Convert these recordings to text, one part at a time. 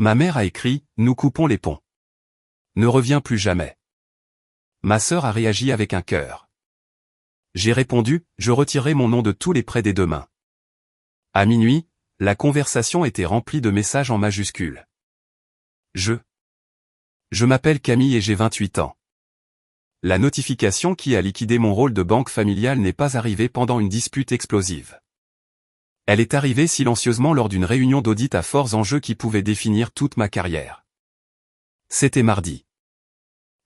Ma mère a écrit « Nous coupons les ponts. Ne reviens plus jamais ». Ma sœur a réagi avec un cœur. J'ai répondu « Je retirerai mon nom de tous les prêts des deux mains ». À minuit, la conversation était remplie de messages en majuscules. Je m'appelle Camille et j'ai 28 ans. La notification qui a liquidé mon rôle de banque familiale n'est pas arrivée pendant une dispute explosive. Elle est arrivée silencieusement lors d'une réunion d'audit à forts enjeux qui pouvait définir toute ma carrière. C'était mardi.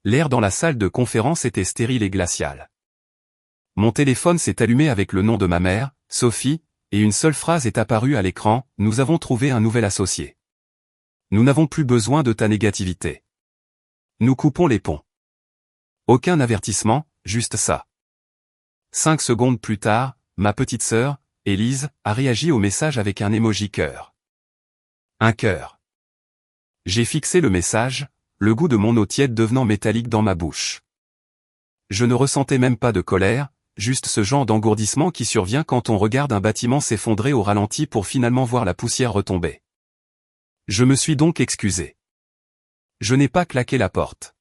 L'air dans la salle de conférence était stérile et glacial. Mon téléphone s'est allumé avec le nom de ma mère, Sophie, et une seule phrase est apparue à l'écran, « Nous avons trouvé un nouvel associé. Nous n'avons plus besoin de ta négativité. Nous coupons les ponts. » Aucun avertissement, juste ça. 5 secondes plus tard, ma petite sœur, Élise, a réagi au message avec un emoji cœur. Un cœur. J'ai fixé le message, le goût de mon eau tiède devenant métallique dans ma bouche. Je ne ressentais même pas de colère, juste ce genre d'engourdissement qui survient quand on regarde un bâtiment s'effondrer au ralenti pour finalement voir la poussière retomber. Je me suis donc excusé. Je n'ai pas claqué la porte.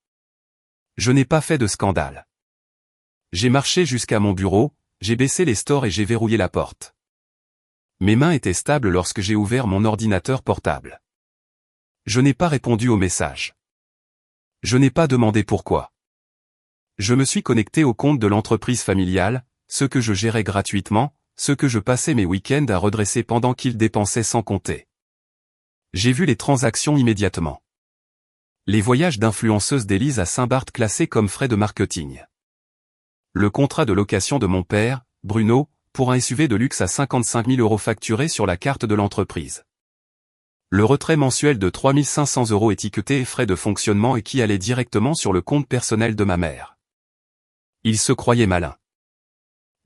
Je n'ai pas fait de scandale. J'ai marché jusqu'à mon bureau, j'ai baissé les stores et j'ai verrouillé la porte. Mes mains étaient stables lorsque j'ai ouvert mon ordinateur portable. Je n'ai pas répondu au message. Je n'ai pas demandé pourquoi. Je me suis connecté au compte de l'entreprise familiale, ce que je gérais gratuitement, ce que je passais mes week-ends à redresser pendant qu'ils dépensaient sans compter. J'ai vu les transactions immédiatement. Les voyages d'influenceuse d'Élise à Saint-Barth classés comme frais de marketing. Le contrat de location de mon père, Bruno, pour un SUV de luxe à 55 000 € facturé sur la carte de l'entreprise. Le retrait mensuel de 3 500 € étiqueté frais de fonctionnement et qui allait directement sur le compte personnel de ma mère. Il se croyait malin.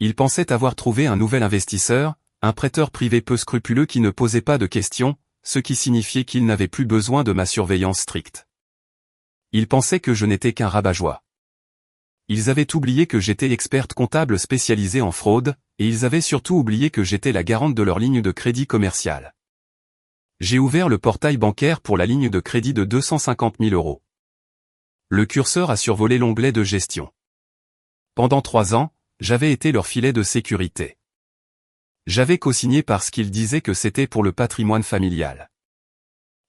Il pensait avoir trouvé un nouvel investisseur, un prêteur privé peu scrupuleux qui ne posait pas de questions, ce qui signifiait qu'il n'avait plus besoin de ma surveillance stricte. Il pensait que je n'étais qu'un rabat-joie. Ils avaient oublié que j'étais experte comptable spécialisée en fraude, et ils avaient surtout oublié que j'étais la garante de leur ligne de crédit commercial. J'ai ouvert le portail bancaire pour la ligne de crédit de 250 000 €. Le curseur a survolé l'onglet de gestion. Pendant 3 ans, j'avais été leur filet de sécurité. J'avais co-signé parce qu'ils disaient que c'était pour le patrimoine familial.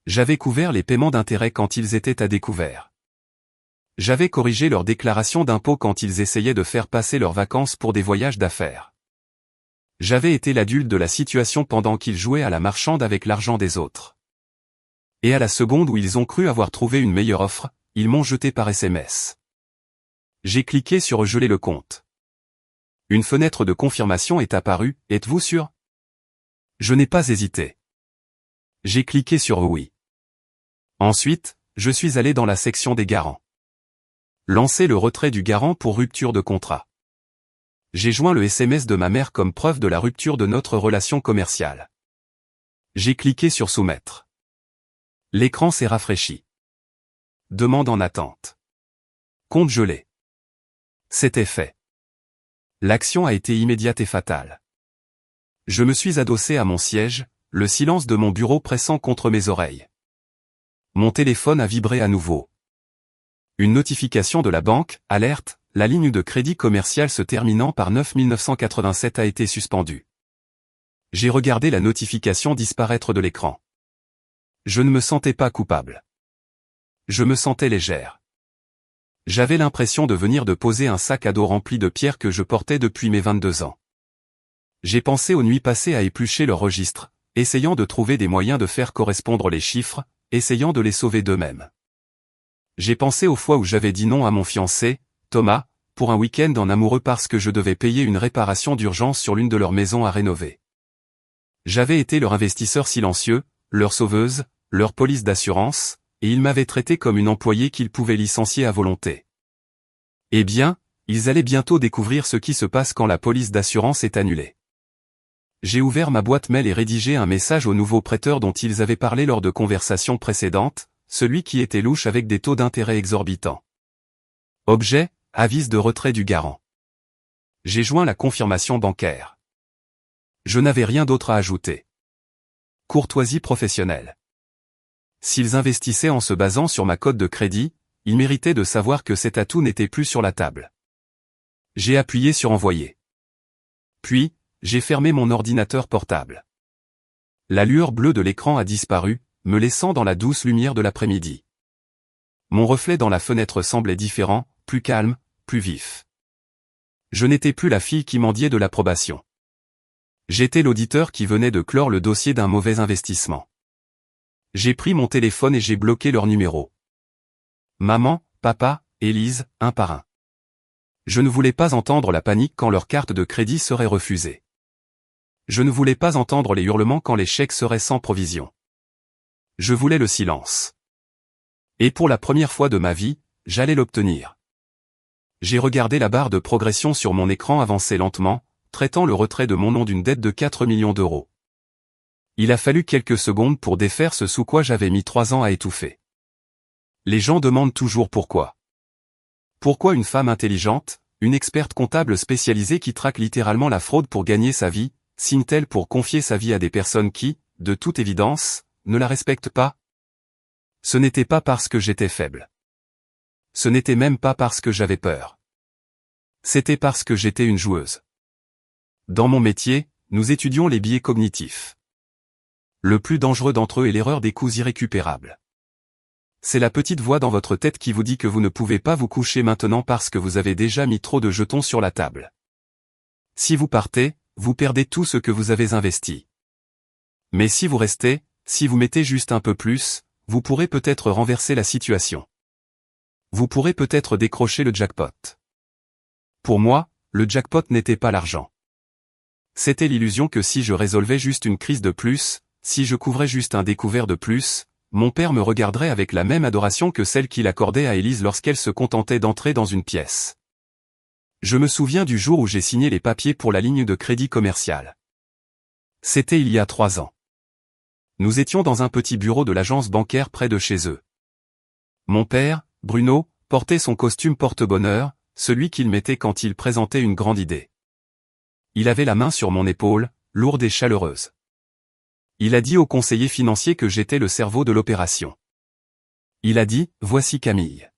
J'avais couvert les paiements d'intérêts quand ils étaient à découvert. J'avais corrigé leurs déclarations d'impôts quand ils essayaient de faire passer leurs vacances pour des voyages d'affaires. J'avais été l'adulte de la situation pendant qu'ils jouaient à la marchande avec l'argent des autres. Et à la seconde où ils ont cru avoir trouvé une meilleure offre, ils m'ont jeté par SMS. J'ai cliqué sur « Geler le compte ». Une fenêtre de confirmation est apparue, « Êtes-vous sûr ?» Je n'ai pas hésité. J'ai cliqué sur « Oui ». Ensuite, je suis allé dans la section des garants. Lancer le retrait du garant pour rupture de contrat. J'ai joint le SMS de ma mère comme preuve de la rupture de notre relation commerciale. J'ai cliqué sur soumettre. L'écran s'est rafraîchi. Demande en attente. Compte gelé. C'était fait. L'action a été immédiate et fatale. Je me suis adossé à mon siège, le silence de mon bureau pressant contre mes oreilles. Mon téléphone a vibré à nouveau. Une notification de la banque, alerte, la ligne de crédit commercial se terminant par 9987 a été suspendue. J'ai regardé la notification disparaître de l'écran. Je ne me sentais pas coupable. Je me sentais légère. J'avais l'impression de venir de poser un sac à dos rempli de pierres que je portais depuis mes 22 ans. J'ai pensé aux nuits passées à éplucher leurs registres, essayant de trouver des moyens de faire correspondre les chiffres, essayant de les sauver d'eux-mêmes. J'ai pensé aux fois où j'avais dit non à mon fiancé, Thomas, pour un week-end en amoureux parce que je devais payer une réparation d'urgence sur l'une de leurs maisons à rénover. J'avais été leur investisseur silencieux, leur sauveuse, leur police d'assurance, et ils m'avaient traité comme une employée qu'ils pouvaient licencier à volonté. Eh bien, ils allaient bientôt découvrir ce qui se passe quand la police d'assurance est annulée. J'ai ouvert ma boîte mail et rédigé un message au nouveau prêteur dont ils avaient parlé lors de conversations précédentes, celui qui était louche avec des taux d'intérêt exorbitants. Objet, avis de retrait du garant. J'ai joint la confirmation bancaire. Je n'avais rien d'autre à ajouter. Courtoisie professionnelle. S'ils investissaient en se basant sur ma cote de crédit, ils méritaient de savoir que cet atout n'était plus sur la table. J'ai appuyé sur envoyer. Puis, j'ai fermé mon ordinateur portable. La lueur bleue de l'écran a disparu, me laissant dans la douce lumière de l'après-midi. Mon reflet dans la fenêtre semblait différent, plus calme, plus vif. Je n'étais plus la fille qui mendiait de l'approbation. J'étais l'auditeur qui venait de clore le dossier d'un mauvais investissement. J'ai pris mon téléphone et j'ai bloqué leur numéro. Maman, papa, Élise, un par un. Je ne voulais pas entendre la panique quand leur carte de crédit serait refusée. Je ne voulais pas entendre les hurlements quand les chèques seraient sans provision. Je voulais le silence. Et pour la première fois de ma vie, j'allais l'obtenir. J'ai regardé la barre de progression sur mon écran avancer lentement, traitant le retrait de mon nom d'une dette de 4 millions d'euros. Il a fallu quelques secondes pour défaire ce sous quoi j'avais mis 3 ans à étouffer. Les gens demandent toujours pourquoi. Pourquoi une femme intelligente, une experte comptable spécialisée qui traque littéralement la fraude pour gagner sa vie, signe-t-elle pour confier sa vie à des personnes qui, de toute évidence, ne la respectent pas? Ce n'était pas parce que j'étais faible. Ce n'était même pas parce que j'avais peur. C'était parce que j'étais une joueuse. Dans mon métier, nous étudions les biais cognitifs. Le plus dangereux d'entre eux est l'erreur des coups irrécupérables. C'est la petite voix dans votre tête qui vous dit que vous ne pouvez pas vous coucher maintenant parce que vous avez déjà mis trop de jetons sur la table. Si vous partez, vous perdez tout ce que vous avez investi. Mais si vous restez, si vous mettez juste un peu plus, vous pourrez peut-être renverser la situation. Vous pourrez peut-être décrocher le jackpot. Pour moi, le jackpot n'était pas l'argent. C'était l'illusion que si je résolvais juste une crise de plus, si je couvrais juste un découvert de plus, mon père me regarderait avec la même adoration que celle qu'il accordait à Élise lorsqu'elle se contentait d'entrer dans une pièce. Je me souviens du jour où j'ai signé les papiers pour la ligne de crédit commercial. C'était il y a 3 ans. Nous étions dans un petit bureau de l'agence bancaire près de chez eux. Mon père, Bruno, portait son costume porte-bonheur, celui qu'il mettait quand il présentait une grande idée. Il avait la main sur mon épaule, lourde et chaleureuse. Il a dit au conseiller financier que j'étais le cerveau de l'opération. Il a dit, voici Camille.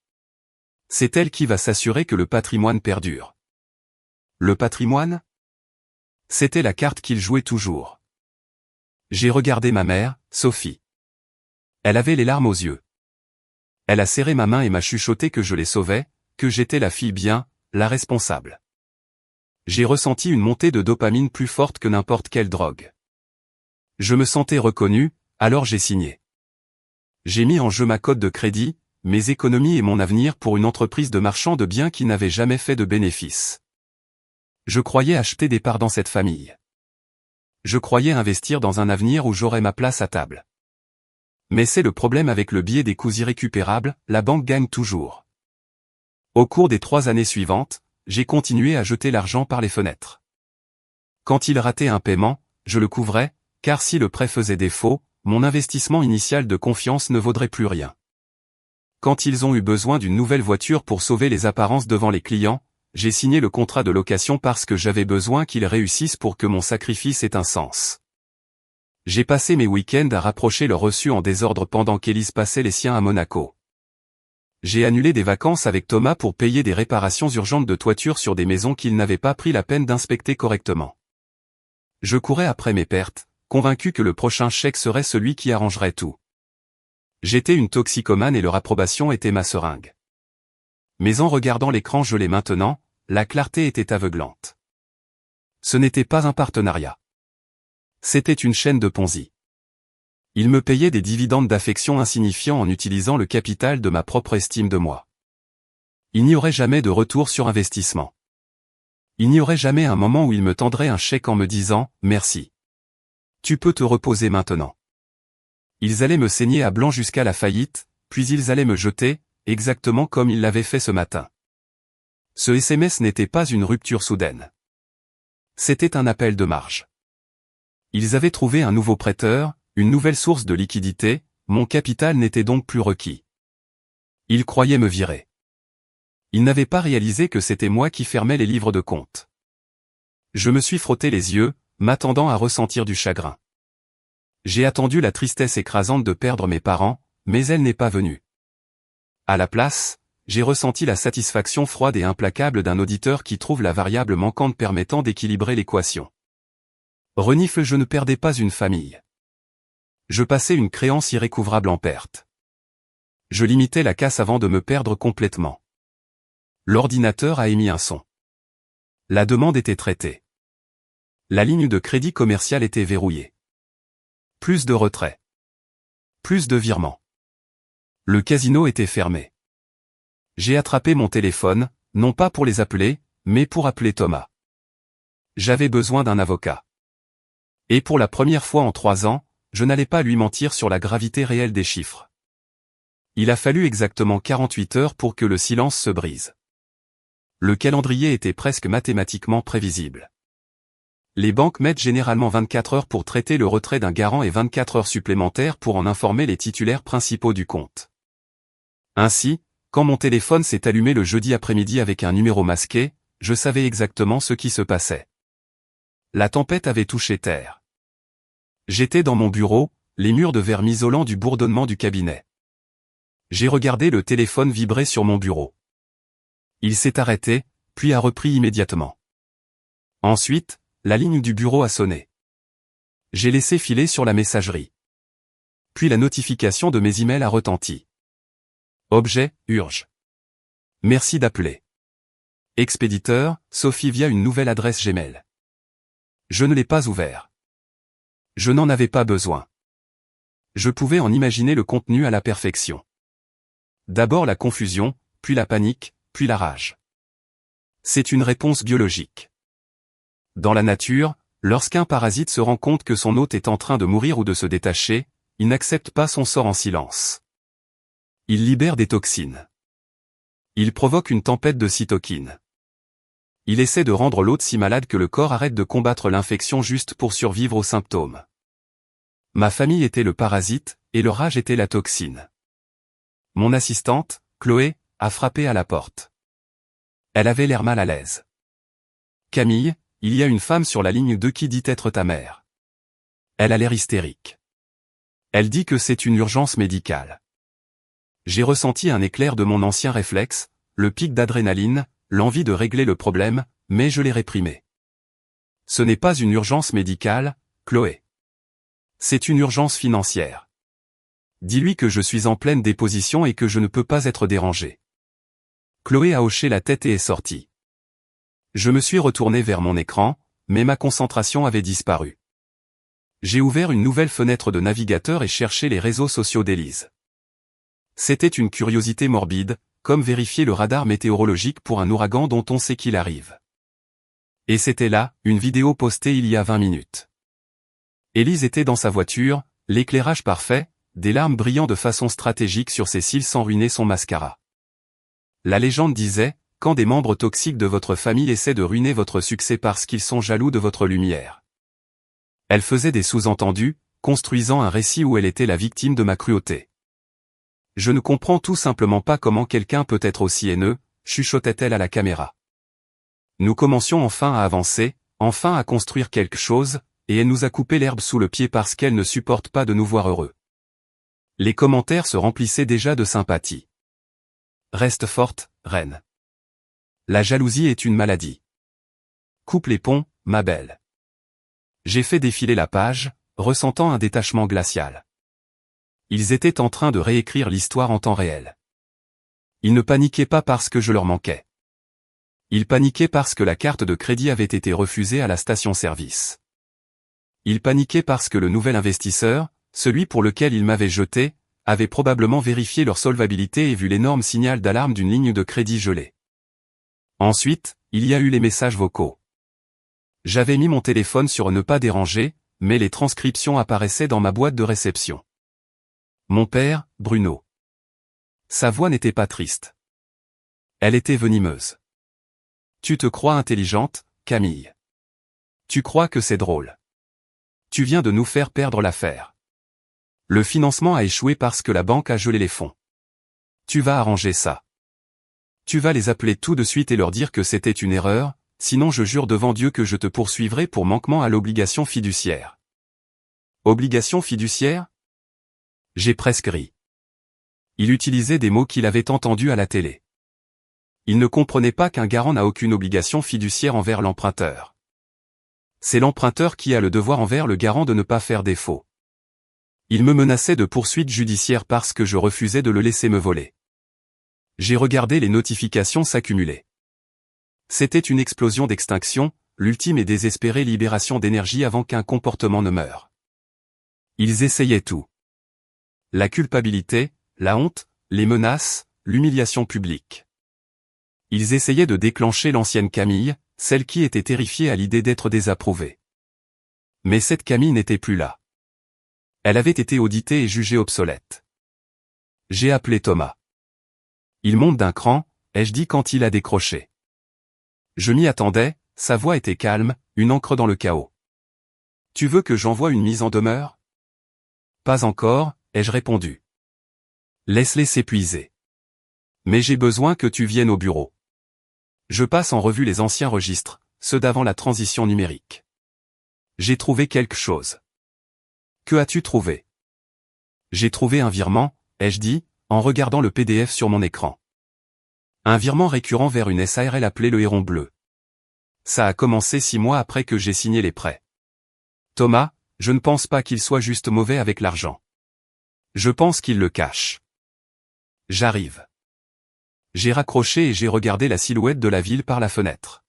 C'est elle qui va s'assurer que le patrimoine perdure. Le patrimoine? C'était la carte qu'il jouait toujours. J'ai regardé ma mère, Sophie. Elle avait les larmes aux yeux. Elle a serré ma main et m'a chuchoté que je les sauvais, que j'étais la fille bien, la responsable. J'ai ressenti une montée de dopamine plus forte que n'importe quelle drogue. Je me sentais reconnu, alors j'ai signé. J'ai mis en jeu ma cote de crédit, mes économies et mon avenir pour une entreprise de marchand de biens qui n'avait jamais fait de bénéfices. Je croyais acheter des parts dans cette famille. Je croyais investir dans un avenir où j'aurais ma place à table. Mais c'est le problème avec le biais des coups irrécupérables, la banque gagne toujours. Au cours des 3 années suivantes, j'ai continué à jeter l'argent par les fenêtres. Quand il ratait un paiement, je le couvrais, car si le prêt faisait défaut, mon investissement initial de confiance ne vaudrait plus rien. Quand ils ont eu besoin d'une nouvelle voiture pour sauver les apparences devant les clients, j'ai signé le contrat de location parce que j'avais besoin qu'ils réussissent pour que mon sacrifice ait un sens. J'ai passé mes week-ends à rapprocher leurs reçus en désordre pendant qu'Élise passait les siens à Monaco. J'ai annulé des vacances avec Thomas pour payer des réparations urgentes de toiture sur des maisons qu'il n'avait pas pris la peine d'inspecter correctement. Je courais après mes pertes, convaincu que le prochain chèque serait celui qui arrangerait tout. J'étais une toxicomane et leur approbation était ma seringue. Mais en regardant l'écran gelé maintenant, la clarté était aveuglante. Ce n'était pas un partenariat. C'était une chaîne de Ponzi. Ils me payaient des dividendes d'affection insignifiants en utilisant le capital de ma propre estime de moi. Il n'y aurait jamais de retour sur investissement. Il n'y aurait jamais un moment où ils me tendraient un chèque en me disant « Merci. Tu peux te reposer maintenant ». Ils allaient me saigner à blanc jusqu'à la faillite, puis ils allaient me jeter, exactement comme ils l'avaient fait ce matin. Ce SMS n'était pas une rupture soudaine. C'était un appel de marge. Ils avaient trouvé un nouveau prêteur, une nouvelle source de liquidité, mon capital n'était donc plus requis. Ils croyaient me virer. Ils n'avaient pas réalisé que c'était moi qui fermais les livres de compte. Je me suis frotté les yeux, m'attendant à ressentir du chagrin. J'ai attendu la tristesse écrasante de perdre mes parents, mais elle n'est pas venue. À la place, j'ai ressenti la satisfaction froide et implacable d'un auditeur qui trouve la variable manquante permettant d'équilibrer l'équation. Renifle, je ne perdais pas une famille. Je passais une créance irrécouvrable en perte. Je limitais la casse avant de me perdre complètement. L'ordinateur a émis un son. La demande était traitée. La ligne de crédit commercial était verrouillée. Plus de retraits. Plus de virements. Le casino était fermé. J'ai attrapé mon téléphone, non pas pour les appeler, mais pour appeler Thomas. J'avais besoin d'un avocat. Et pour la première fois en 3 ans, je n'allais pas lui mentir sur la gravité réelle des chiffres. Il a fallu exactement 48 heures pour que le silence se brise. Le calendrier était presque mathématiquement prévisible. Les banques mettent généralement 24 heures pour traiter le retrait d'un garant et 24 heures supplémentaires pour en informer les titulaires principaux du compte. Ainsi, quand mon téléphone s'est allumé le jeudi après-midi avec un numéro masqué, je savais exactement ce qui se passait. La tempête avait touché terre. J'étais dans mon bureau, les murs de verre m'isolant du bourdonnement du cabinet. J'ai regardé le téléphone vibrer sur mon bureau. Il s'est arrêté, puis a repris immédiatement. Ensuite, la ligne du bureau a sonné. J'ai laissé filer sur la messagerie. Puis la notification de mes emails a retenti. Objet, urge. Merci d'appeler. Expéditeur, Sophie via une nouvelle adresse Gmail. Je ne l'ai pas ouvert. Je n'en avais pas besoin. Je pouvais en imaginer le contenu à la perfection. D'abord la confusion, puis la panique, puis la rage. C'est une réponse biologique. Dans la nature, lorsqu'un parasite se rend compte que son hôte est en train de mourir ou de se détacher, il n'accepte pas son sort en silence. Il libère des toxines. Il provoque une tempête de cytokines. Il essaie de rendre l'hôte si malade que le corps arrête de combattre l'infection juste pour survivre aux symptômes. Ma famille était le parasite, et le rage était la toxine. Mon assistante, Chloé, a frappé à la porte. Elle avait l'air mal à l'aise. Camille, il y a une femme sur la ligne 2 qui dit être ta mère. Elle a l'air hystérique. Elle dit que c'est une urgence médicale. J'ai ressenti un éclair de mon ancien réflexe, le pic d'adrénaline, l'envie de régler le problème, mais je l'ai réprimé. Ce n'est pas une urgence médicale, Chloé. C'est une urgence financière. Dis-lui que je suis en pleine déposition et que je ne peux pas être dérangé. Chloé a hoché la tête et est sortie. Je me suis retourné vers mon écran, mais ma concentration avait disparu. J'ai ouvert une nouvelle fenêtre de navigateur et cherché les réseaux sociaux d'Élise. C'était une curiosité morbide, comme vérifier le radar météorologique pour un ouragan dont on sait qu'il arrive. Et c'était là, une vidéo postée il y a 20 minutes. Élise était dans sa voiture, l'éclairage parfait, des larmes brillant de façon stratégique sur ses cils sans ruiner son mascara. La légende disait, quand des membres toxiques de votre famille essaient de ruiner votre succès parce qu'ils sont jaloux de votre lumière. Elle faisait des sous-entendus, construisant un récit où elle était la victime de ma cruauté. Je ne comprends tout simplement pas comment quelqu'un peut être aussi haineux, chuchotait-elle à la caméra. Nous commencions enfin à avancer, enfin à construire quelque chose, et elle nous a coupé l'herbe sous le pied parce qu'elle ne supporte pas de nous voir heureux. Les commentaires se remplissaient déjà de sympathie. Reste forte, reine. La jalousie est une maladie. Coupe les ponts, ma belle. J'ai fait défiler la page, ressentant un détachement glacial. Ils étaient en train de réécrire l'histoire en temps réel. Ils ne paniquaient pas parce que je leur manquais. Ils paniquaient parce que la carte de crédit avait été refusée à la station-service. Ils paniquaient parce que le nouvel investisseur, celui pour lequel ils m'avaient jeté, avait probablement vérifié leur solvabilité et vu l'énorme signal d'alarme d'une ligne de crédit gelée. Ensuite, il y a eu les messages vocaux. J'avais mis mon téléphone sur ne pas déranger, mais les transcriptions apparaissaient dans ma boîte de réception. Mon père, Bruno. Sa voix n'était pas triste. Elle était venimeuse. Tu te crois intelligente, Camille. Tu crois que c'est drôle. Tu viens de nous faire perdre l'affaire. Le financement a échoué parce que la banque a gelé les fonds. Tu vas arranger ça. Tu vas les appeler tout de suite et leur dire que c'était une erreur, sinon je jure devant Dieu que je te poursuivrai pour manquement à l'obligation fiduciaire. Obligation fiduciaire ? J'ai presque ri. Il utilisait des mots qu'il avait entendus à la télé. Il ne comprenait pas qu'un garant n'a aucune obligation fiduciaire envers l'emprunteur. C'est l'emprunteur qui a le devoir envers le garant de ne pas faire défaut. Il me menaçait de poursuites judiciaires parce que je refusais de le laisser me voler. J'ai regardé les notifications s'accumuler. C'était une explosion d'extinction, l'ultime et désespérée libération d'énergie avant qu'un comportement ne meure. Ils essayaient tout. La culpabilité, la honte, les menaces, l'humiliation publique. Ils essayaient de déclencher l'ancienne Camille, celle qui était terrifiée à l'idée d'être désapprouvée. Mais cette Camille n'était plus là. Elle avait été auditée et jugée obsolète. J'ai appelé Thomas. Il monte d'un cran, ai-je dit quand il a décroché. Je m'y attendais, sa voix était calme, une encre dans le chaos. Tu veux que j'envoie une mise en demeure? Pas encore, ai-je répondu. Laisse-les s'épuiser. Mais j'ai besoin que tu viennes au bureau. Je passe en revue les anciens registres, ceux d'avant la transition numérique. J'ai trouvé quelque chose. Que as-tu trouvé? J'ai trouvé un virement, ai-je dit, en regardant le PDF sur mon écran. Un virement récurrent vers une SARL appelée le Héron Bleu. Ça a commencé 6 mois après que j'ai signé les prêts. Thomas, je ne pense pas qu'il soit juste mauvais avec l'argent. Je pense qu'il le cache. J'arrive. J'ai raccroché et j'ai regardé la silhouette de la ville par la fenêtre.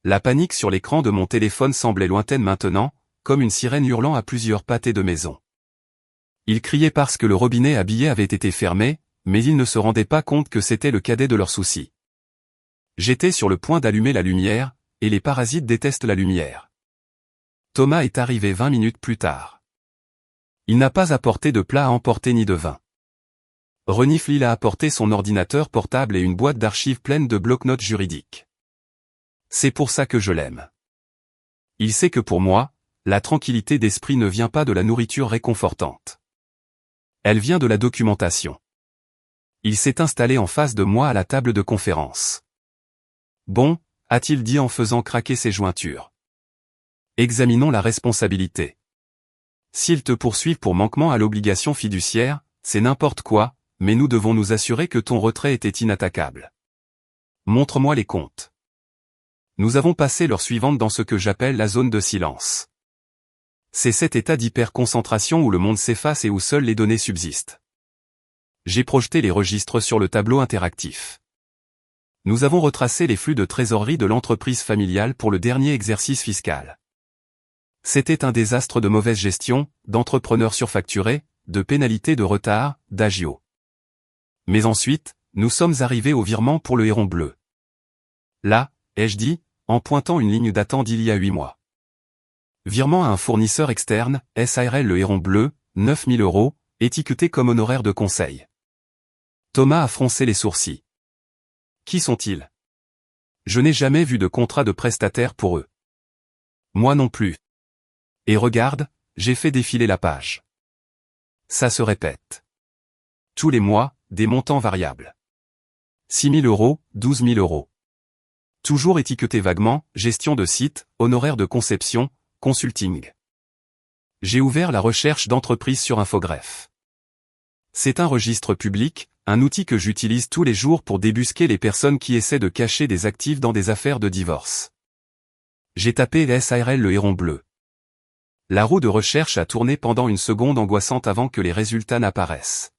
La panique sur l'écran de mon téléphone semblait lointaine maintenant, comme une sirène hurlant à plusieurs pâtés de maison. Ils criaient parce que le robinet à billets avait été fermé, mais ils ne se rendaient pas compte que c'était le cadet de leurs soucis. J'étais sur le point d'allumer la lumière, et les parasites détestent la lumière. Thomas est arrivé 20 minutes plus tard. Il n'a pas apporté de plat à emporter ni de vin. Renifle a apporté son ordinateur portable et une boîte d'archives pleine de bloc-notes juridiques. C'est pour ça que je l'aime. Il sait que pour moi, la tranquillité d'esprit ne vient pas de la nourriture réconfortante. Elle vient de la documentation. Il s'est installé en face de moi à la table de conférence. Bon, a-t-il dit en faisant craquer ses jointures. Examinons la responsabilité. S'ils te poursuivent pour manquement à l'obligation fiduciaire, c'est n'importe quoi, mais nous devons nous assurer que ton retrait était inattaquable. Montre-moi les comptes. Nous avons passé l'heure suivante dans ce que j'appelle la zone de silence. C'est cet état d'hyperconcentration où le monde s'efface et où seules les données subsistent. J'ai projeté les registres sur le tableau interactif. Nous avons retracé les flux de trésorerie de l'entreprise familiale pour le dernier exercice fiscal. C'était un désastre de mauvaise gestion, d'entrepreneurs surfacturés, de pénalités de retard, d'agios. Mais ensuite, nous sommes arrivés au virement pour le Héron Bleu. Là, ai-je dit, en pointant une ligne datant d'il y a 8 mois. Virement à un fournisseur externe, SARL le Héron Bleu, 9 000 €, étiqueté comme honoraire de conseil. Thomas a froncé les sourcils. Qui sont-ils? Je n'ai jamais vu de contrat de prestataire pour eux. Moi non plus. Et regarde, j'ai fait défiler la page. Ça se répète. Tous les mois, des montants variables. 6 000 €, 12 000 €. Toujours étiqueté vaguement, gestion de site, honoraire de conception, consulting. J'ai ouvert la recherche d'entreprise sur Infogreffe. C'est un registre public, un outil que j'utilise tous les jours pour débusquer les personnes qui essaient de cacher des actifs dans des affaires de divorce. J'ai tapé SARL le Héron Bleu. La roue de recherche a tourné pendant une seconde angoissante avant que les résultats n'apparaissent.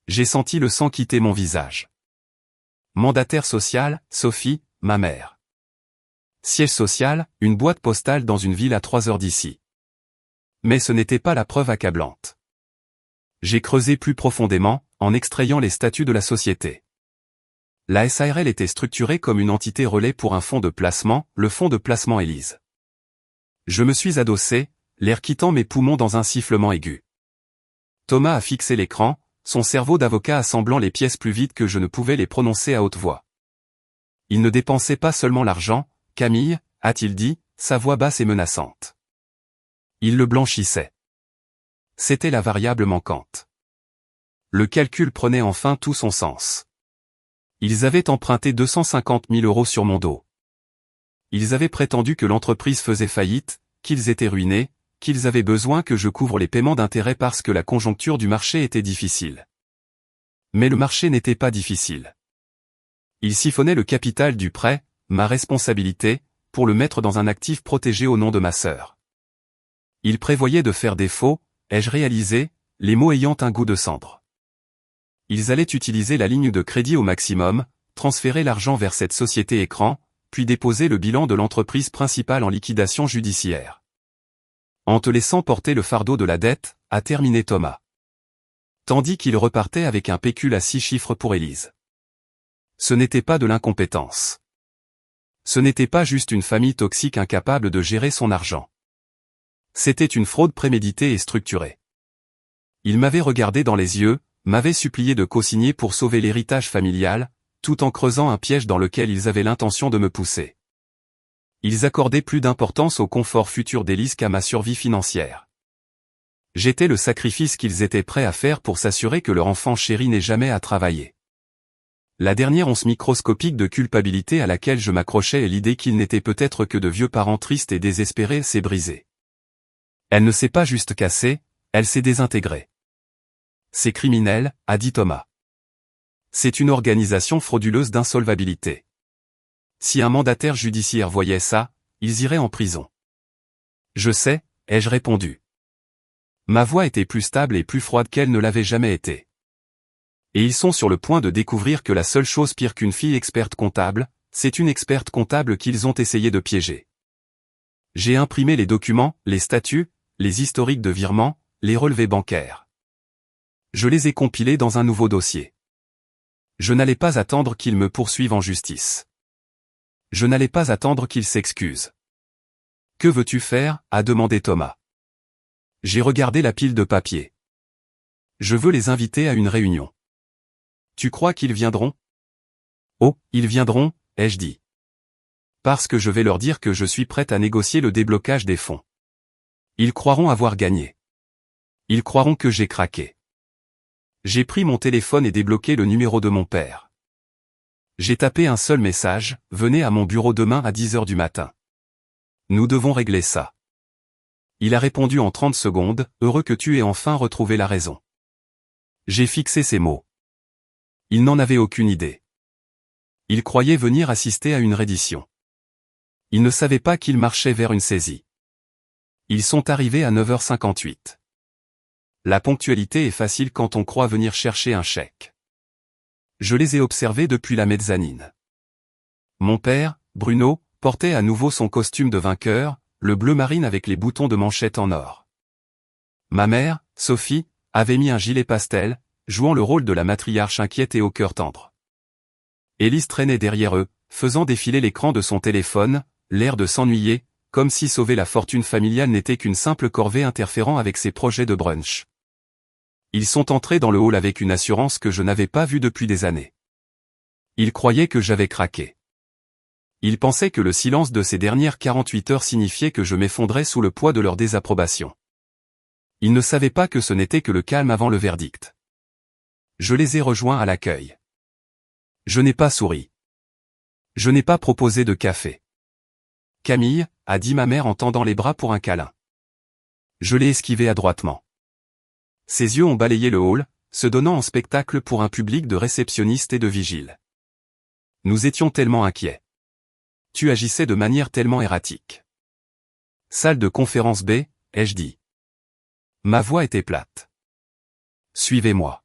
J'ai senti le sang quitter mon visage. Mandataire social, Sophie, ma mère. Siège social, une boîte postale dans une ville à 3 heures d'ici. Mais ce n'était pas la preuve accablante. J'ai creusé plus profondément, en extrayant les statuts de la société. La SARL était structurée comme une entité relais pour un fonds de placement, le fonds de placement Élise. Je me suis adossé, l'air quittant mes poumons dans un sifflement aigu. Thomas a fixé l'écran, son cerveau d'avocat assemblant les pièces plus vite que je ne pouvais les prononcer à haute voix. Il ne dépensait pas seulement l'argent, Camille, a-t-il dit, sa voix basse et menaçante. Il le blanchissait. C'était la variable manquante. Le calcul prenait enfin tout son sens. Ils avaient emprunté 250 000 € sur mon dos. Ils avaient prétendu que l'entreprise faisait faillite, qu'ils étaient ruinés, qu'ils avaient besoin que je couvre les paiements d'intérêt parce que la conjoncture du marché était difficile. Mais le marché n'était pas difficile. Il siphonnait le capital du prêt, ma responsabilité, pour le mettre dans un actif protégé au nom de ma sœur. Il prévoyait de faire défaut, ai-je réalisé, les mots ayant un goût de cendre. Ils allaient utiliser la ligne de crédit au maximum, transférer l'argent vers cette société écran, puis déposer le bilan de l'entreprise principale en liquidation judiciaire. En te laissant porter le fardeau de la dette, a terminé Thomas. Tandis qu'il repartait avec un pécule à 6 chiffres pour Élise. Ce n'était pas de l'incompétence. Ce n'était pas juste une famille toxique incapable de gérer son argent. C'était une fraude préméditée et structurée. Il m'avait regardé dans les yeux, m'avait supplié de co-signer pour sauver l'héritage familial, tout en creusant un piège dans lequel ils avaient l'intention de me pousser. Ils accordaient plus d'importance au confort futur d'Élise qu'à ma survie financière. J'étais le sacrifice qu'ils étaient prêts à faire pour s'assurer que leur enfant chéri n'ait jamais à travailler. La dernière once microscopique de culpabilité à laquelle je m'accrochais et l'idée qu'ils n'étaient peut-être que de vieux parents tristes et désespérés s'est brisée. Elle ne s'est pas juste cassée, elle s'est désintégrée. C'est criminel, a dit Thomas. C'est une organisation frauduleuse d'insolvabilité. Si un mandataire judiciaire voyait ça, ils iraient en prison. Je sais, ai-je répondu. Ma voix était plus stable et plus froide qu'elle ne l'avait jamais été. Et ils sont sur le point de découvrir que la seule chose pire qu'une fille experte comptable, c'est une experte comptable qu'ils ont essayé de piéger. J'ai imprimé les documents, les statuts, les historiques de virements, les relevés bancaires. Je les ai compilés dans un nouveau dossier. Je n'allais pas attendre qu'ils me poursuivent en justice. Je n'allais pas attendre qu'ils s'excusent. Que veux-tu faire, a demandé Thomas. J'ai regardé la pile de papier. Je veux les inviter à une réunion. Tu crois qu'ils viendront? Oh, ils viendront, ai-je dit. Parce que je vais leur dire que je suis prête à négocier le déblocage des fonds. Ils croiront avoir gagné. Ils croiront que j'ai craqué. J'ai pris mon téléphone et débloqué le numéro de mon père. J'ai tapé un seul message, venez à mon bureau demain à 10 h du matin. Nous devons régler ça. Il a répondu en 30 secondes, heureux que tu aies enfin retrouvé la raison. J'ai fixé ces mots. Il n'en avait aucune idée. Il croyait venir assister à une reddition. Il ne savait pas qu'il marchait vers une saisie. Ils sont arrivés à 9 h 58. La ponctualité est facile quand on croit venir chercher un chèque. Je les ai observés depuis la mezzanine. Mon père, Bruno, portait à nouveau son costume de vainqueur, le bleu marine avec les boutons de manchette en or. Ma mère, Sophie, avait mis un gilet pastel, jouant le rôle de la matriarche inquiète et au cœur tendre. Élise traînait derrière eux, faisant défiler l'écran de son téléphone, l'air de s'ennuyer, comme si sauver la fortune familiale n'était qu'une simple corvée interférant avec ses projets de brunch. Ils sont entrés dans le hall avec une assurance que je n'avais pas vue depuis des années. Ils croyaient que j'avais craqué. Ils pensaient que le silence de ces dernières 48 heures signifiait que je m'effondrais sous le poids de leur désapprobation. Ils ne savaient pas que ce n'était que le calme avant le verdict. Je les ai rejoints à l'accueil. Je n'ai pas souri. Je n'ai pas proposé de café. Camille, a dit ma mère en tendant les bras pour un câlin. Je l'ai esquivé adroitement. Ses yeux ont balayé le hall, se donnant en spectacle pour un public de réceptionnistes et de vigiles. Nous étions tellement inquiets. Tu agissais de manière tellement erratique. Salle de conférence B, ai-je dit. Ma voix était plate. Suivez-moi.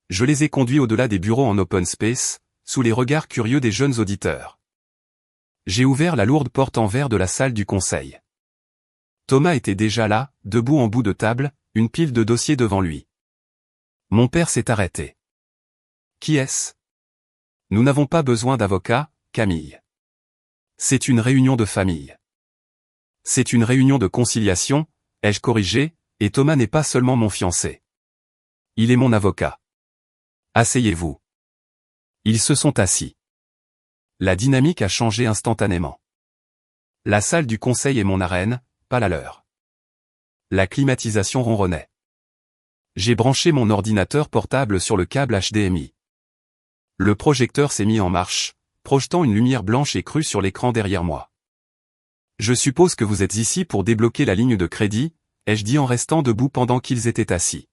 Je les ai conduits au-delà des bureaux en open space, sous les regards curieux des jeunes auditeurs. J'ai ouvert la lourde porte en verre de la salle du conseil. Thomas était déjà là, debout en bout de table, une pile de dossiers devant lui. Mon père s'est arrêté. Qui est-ce? Nous n'avons pas besoin d'avocat, Camille. C'est une réunion de famille. C'est une réunion de conciliation, ai-je corrigé, et Thomas n'est pas seulement mon fiancé. Il est mon avocat. Asseyez-vous. Ils se sont assis. La dynamique a changé instantanément. La salle du conseil est mon arène, pas la leur. La climatisation ronronnait. J'ai branché mon ordinateur portable sur le câble HDMI. Le projecteur s'est mis en marche, projetant une lumière blanche et crue sur l'écran derrière moi. Je suppose que vous êtes ici pour débloquer la ligne de crédit, ai-je dit en restant debout pendant qu'ils étaient assis.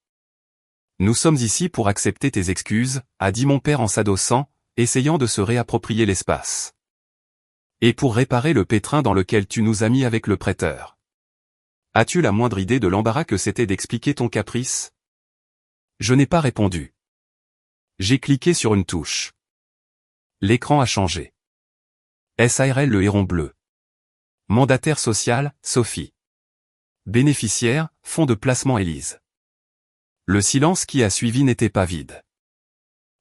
Nous sommes ici pour accepter tes excuses, a dit mon père en s'adossant, essayant de se réapproprier l'espace. Et pour réparer le pétrin dans lequel tu nous as mis avec le prêteur. As-tu la moindre idée de l'embarras que c'était d'expliquer ton caprice? Je n'ai pas répondu. J'ai cliqué sur une touche. L'écran a changé. SARL le héron bleu. Mandataire social, Sophie. Bénéficiaire, fonds de placement Élise. Le silence qui a suivi n'était pas vide.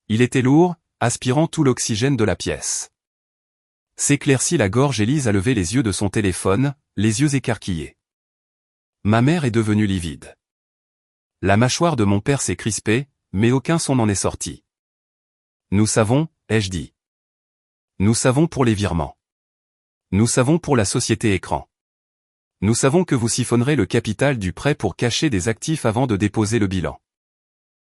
Il était lourd, aspirant tout l'oxygène de la pièce. S'éclaircit la gorge, Élise a levé les yeux de son téléphone, les yeux écarquillés. Ma mère est devenue livide. La mâchoire de mon père s'est crispée, mais aucun son n'en est sorti. Nous savons, ai-je dit. Nous savons pour les virements. Nous savons pour la société écran. Nous savons que vous siphonnerez le capital du prêt pour cacher des actifs avant de déposer le bilan.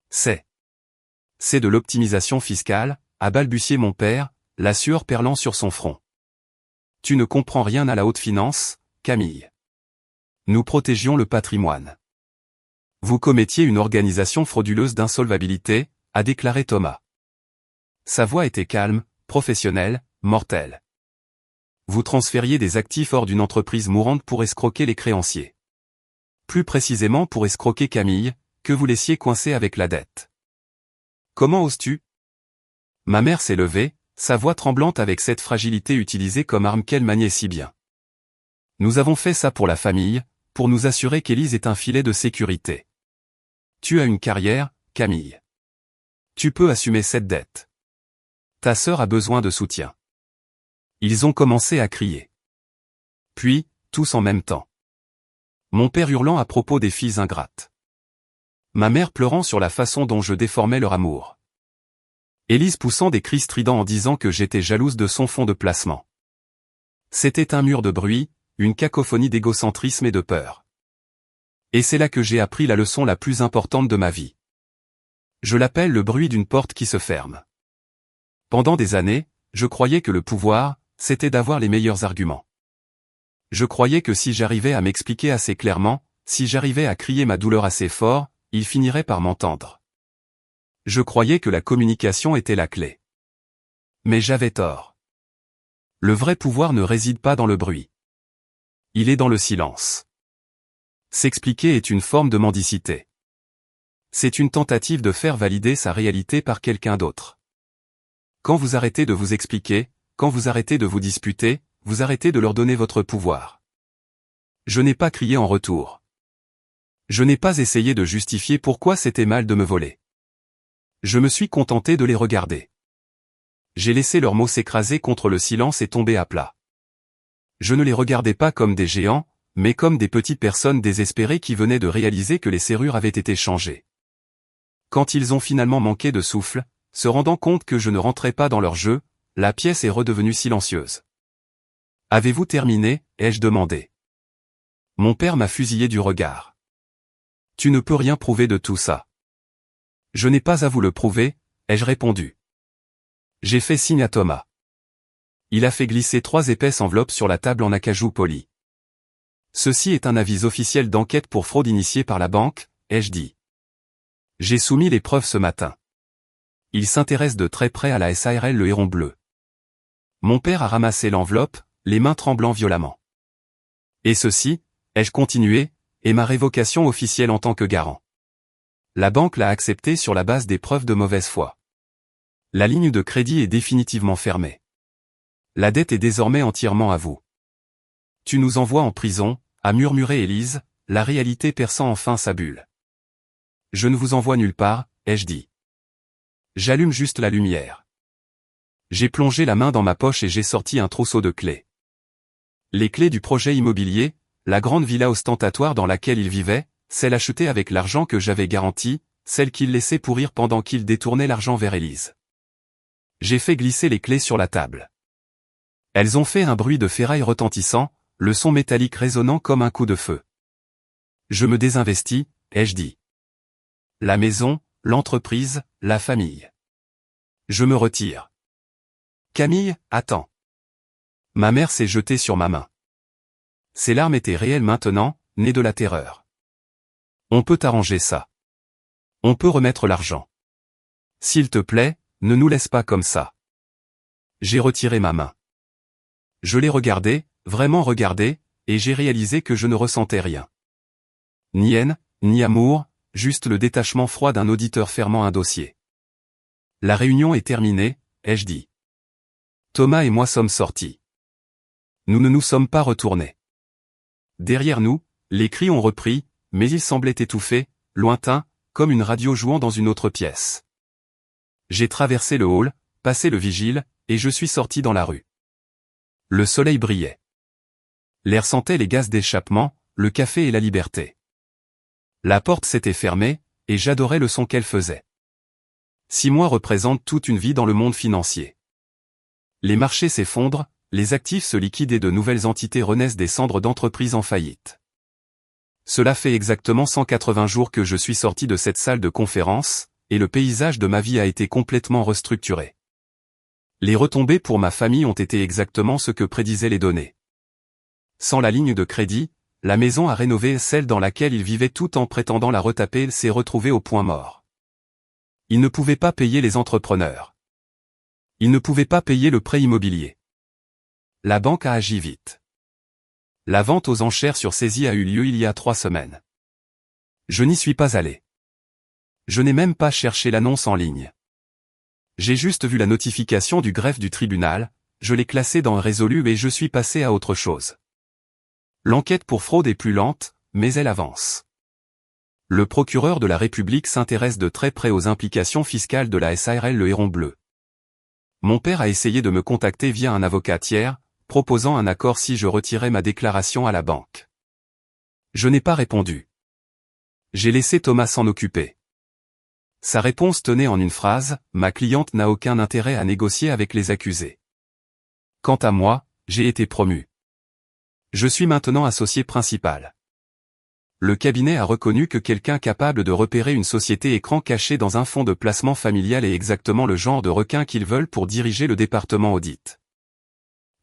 C'est de l'optimisation fiscale, a balbutié mon père, la sueur perlant sur son front. Tu ne comprends rien à la haute finance, Camille. Nous protégions le patrimoine. Vous commettiez une organisation frauduleuse d'insolvabilité, a déclaré Thomas. Sa voix était calme, professionnelle, mortelle. Vous transfériez des actifs hors d'une entreprise mourante pour escroquer les créanciers. Plus précisément pour escroquer Camille, que vous laissiez coincée avec la dette. Comment oses-tu? Ma mère s'est levée, sa voix tremblante avec cette fragilité utilisée comme arme qu'elle maniait si bien. Nous avons fait ça pour la famille, pour nous assurer qu'Élise est un filet de sécurité. Tu as une carrière, Camille. Tu peux assumer cette dette. Ta sœur a besoin de soutien. Ils ont commencé à crier. Puis, tous en même temps. Mon père hurlant à propos des filles ingrates. Ma mère pleurant sur la façon dont je déformais leur amour. Élise poussant des cris stridents en disant que j'étais jalouse de son fonds de placement. C'était un mur de bruit, une cacophonie d'égocentrisme et de peur. Et c'est là que j'ai appris la leçon la plus importante de ma vie. Je l'appelle le bruit d'une porte qui se ferme. Pendant des années, je croyais que le pouvoir, c'était d'avoir les meilleurs arguments. Je croyais que si j'arrivais à m'expliquer assez clairement, si j'arrivais à crier ma douleur assez fort, il finirait par m'entendre. Je croyais que la communication était la clé. Mais j'avais tort. Le vrai pouvoir ne réside pas dans le bruit. Il est dans le silence. S'expliquer est une forme de mendicité. C'est une tentative de faire valider sa réalité par quelqu'un d'autre. Quand vous arrêtez de vous expliquer, quand vous arrêtez de vous disputer, vous arrêtez de leur donner votre pouvoir. Je n'ai pas crié en retour. Je n'ai pas essayé de justifier pourquoi c'était mal de me voler. Je me suis contenté de les regarder. J'ai laissé leurs mots s'écraser contre le silence et tomber à plat. Je ne les regardais pas comme des géants, mais comme des petites personnes désespérées qui venaient de réaliser que les serrures avaient été changées. Quand ils ont finalement manqué de souffle, se rendant compte que je ne rentrais pas dans leur jeu, la pièce est redevenue silencieuse. « Avez-vous terminé ?» ai-je demandé. Mon père m'a fusillé du regard. « Tu ne peux rien prouver de tout ça. »« Je n'ai pas à vous le prouver », ai-je répondu. J'ai fait signe à Thomas. Il a fait glisser 3 épaisses enveloppes sur la table en acajou poli. « Ceci est un avis officiel d'enquête pour fraude initié par la banque », ai-je dit. J'ai soumis les preuves ce matin. Il s'intéresse de très près à la SARL le héron bleu. Mon père a ramassé l'enveloppe, les mains tremblant violemment. Et ceci, ai-je continué, est ma révocation officielle en tant que garant. La banque l'a accepté sur la base des preuves de mauvaise foi. La ligne de crédit est définitivement fermée. La dette est désormais entièrement à vous. Tu nous envoies en prison, a murmuré Élise, la réalité perçant enfin sa bulle. Je ne vous envoie nulle part, ai-je dit. J'allume juste la lumière. J'ai plongé la main dans ma poche et j'ai sorti un trousseau de clés. Les clés du projet immobilier, la grande villa ostentatoire dans laquelle il vivait, celle achetée avec l'argent que j'avais garanti, celle qu'il laissait pourrir pendant qu'il détournait l'argent vers Élise. J'ai fait glisser les clés sur la table. Elles ont fait un bruit de ferraille retentissant, le son métallique résonnant comme un coup de feu. Je me désinvestis, ai-je dit. La maison, l'entreprise, la famille. Je me retire. Camille, attends. Ma mère s'est jetée sur ma main. Ses larmes étaient réelles maintenant, nées de la terreur. On peut arranger ça. On peut remettre l'argent. S'il te plaît, ne nous laisse pas comme ça. J'ai retiré ma main. Je l'ai regardé, vraiment regardé, et j'ai réalisé que je ne ressentais rien. Ni haine, ni amour, juste le détachement froid d'un auditeur fermant un dossier. La réunion est terminée, ai-je dit. Thomas et moi sommes sortis. Nous ne nous sommes pas retournés. Derrière nous, les cris ont repris, mais ils semblaient étouffés, lointains, comme une radio jouant dans une autre pièce. J'ai traversé le hall, passé le vigile, et je suis sorti dans la rue. Le soleil brillait. L'air sentait les gaz d'échappement, le café et la liberté. La porte s'était fermée, et j'adorais le son qu'elle faisait. 6 mois représentent toute une vie dans le monde financier. Les marchés s'effondrent, les actifs se liquident et de nouvelles entités renaissent des cendres d'entreprises en faillite. Cela fait exactement 180 jours que je suis sorti de cette salle de conférence, et le paysage de ma vie a été complètement restructuré. Les retombées pour ma famille ont été exactement ce que prédisaient les données. Sans la ligne de crédit, la maison à rénover, celle dans laquelle ils vivaient tout en prétendant la retaper, s'est retrouvée au point mort. Ils ne pouvaient pas payer les entrepreneurs. Ils ne pouvaient pas payer le prêt immobilier. La banque a agi vite. La vente aux enchères sur saisie a eu lieu il y a 3 semaines. Je n'y suis pas allé. Je n'ai même pas cherché l'annonce en ligne. J'ai juste vu la notification du greffe du tribunal, je l'ai classée dans résolu et je suis passé à autre chose. L'enquête pour fraude est plus lente, mais elle avance. Le procureur de la République s'intéresse de très près aux implications fiscales de la SARL Le Héron Bleu. Mon père a essayé de me contacter via un avocat tiers, proposant un accord si je retirais ma déclaration à la banque. Je n'ai pas répondu. J'ai laissé Thomas s'en occuper. Sa réponse tenait en une phrase, « Ma cliente n'a aucun intérêt à négocier avec les accusés. » Quant à moi, j'ai été promu. Je suis maintenant associé principal. Le cabinet a reconnu que quelqu'un capable de repérer une société écran cachée dans un fonds de placement familial est exactement le genre de requin qu'ils veulent pour diriger le département audit.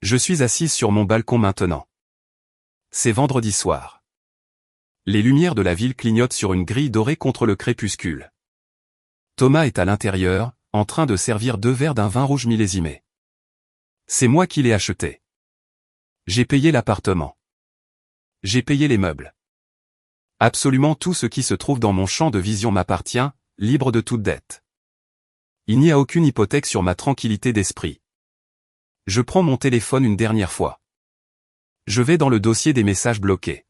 Je suis assise sur mon balcon maintenant. C'est vendredi soir. Les lumières de la ville clignotent sur une grille dorée contre le crépuscule. Thomas est à l'intérieur, en train de servir 2 verres d'un vin rouge millésimé. C'est moi qui l'ai acheté. J'ai payé l'appartement. J'ai payé les meubles. Absolument tout ce qui se trouve dans mon champ de vision m'appartient, libre de toute dette. Il n'y a aucune hypothèque sur ma tranquillité d'esprit. Je prends mon téléphone une dernière fois. Je vais dans le dossier des messages bloqués.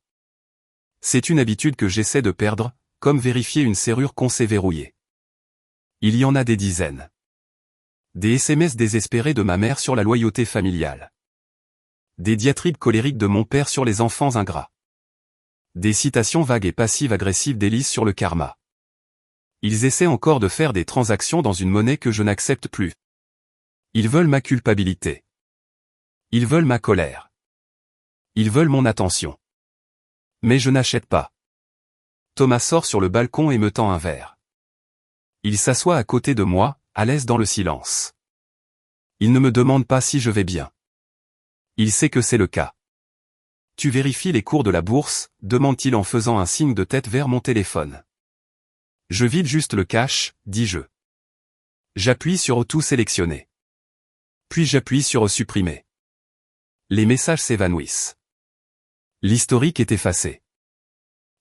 C'est une habitude que j'essaie de perdre, comme vérifier une serrure qu'on sait verrouiller. Il y en a des dizaines. Des SMS désespérés de ma mère sur la loyauté familiale. Des diatribes colériques de mon père sur les enfants ingrats. Des citations vagues et passives-agressives d'Élise sur le karma. Ils essaient encore de faire des transactions dans une monnaie que je n'accepte plus. Ils veulent ma culpabilité. Ils veulent ma colère. Ils veulent mon attention. Mais je n'achète pas. Thomas sort sur le balcon et me tend un verre. Il s'assoit à côté de moi, à l'aise dans le silence. Il ne me demande pas si je vais bien. Il sait que c'est le cas. Tu vérifies les cours de la bourse, demande-t-il en faisant un signe de tête vers mon téléphone. Je vide juste le cache, dis-je. J'appuie sur tout sélectionner. Puis j'appuie sur supprimer. Les messages s'évanouissent. L'historique est effacé.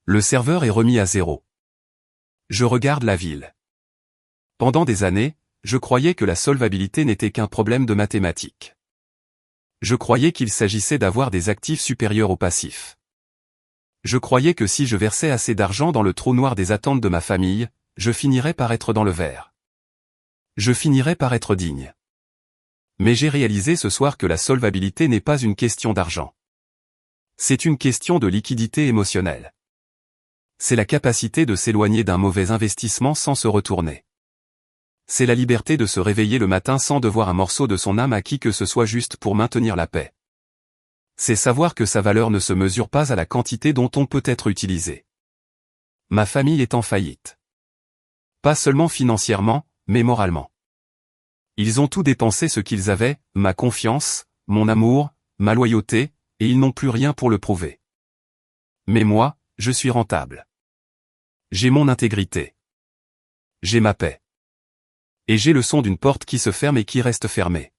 Le serveur est remis à 0. Je regarde la ville. Pendant des années, je croyais que la solvabilité n'était qu'un problème de mathématiques. Je croyais qu'il s'agissait d'avoir des actifs supérieurs aux passifs. Je croyais que si je versais assez d'argent dans le trou noir des attentes de ma famille, je finirais par être dans le vert. Je finirais par être digne. Mais j'ai réalisé ce soir que la solvabilité n'est pas une question d'argent. C'est une question de liquidité émotionnelle. C'est la capacité de s'éloigner d'un mauvais investissement sans se retourner. C'est la liberté de se réveiller le matin sans devoir un morceau de son âme à qui que ce soit juste pour maintenir la paix. C'est savoir que sa valeur ne se mesure pas à la quantité dont on peut être utilisé. Ma famille est en faillite. Pas seulement financièrement, mais moralement. Ils ont tout dépensé ce qu'ils avaient, ma confiance, mon amour, ma loyauté, et ils n'ont plus rien pour le prouver. Mais moi, je suis rentable. J'ai mon intégrité. J'ai ma paix. Et j'ai le son d'une porte qui se ferme et qui reste fermée.